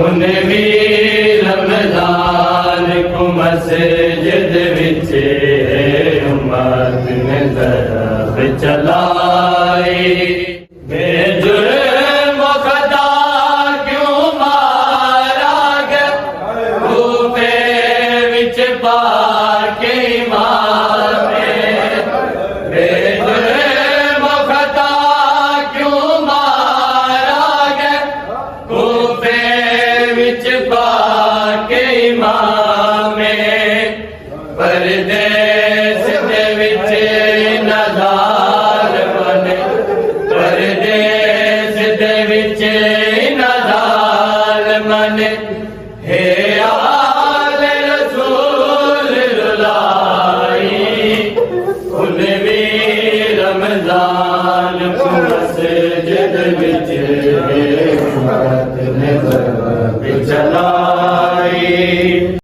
उन्हें भी रमजान को मस्जिद विच उम्मत ने तरफ चलाई। बेजुर्म खता क्यों मारा गया कूफे विच पाके इमाम बेजुर्म खता क्यों मारा गया कूफे विच पाके इमाम परदेस दे विच नज़ार बने परदेस दे विच नज़ार बने हे आले रसूल रुलाई। उन भी रमजान को मस्जिद विच उम्मत ने तरफ चलाई।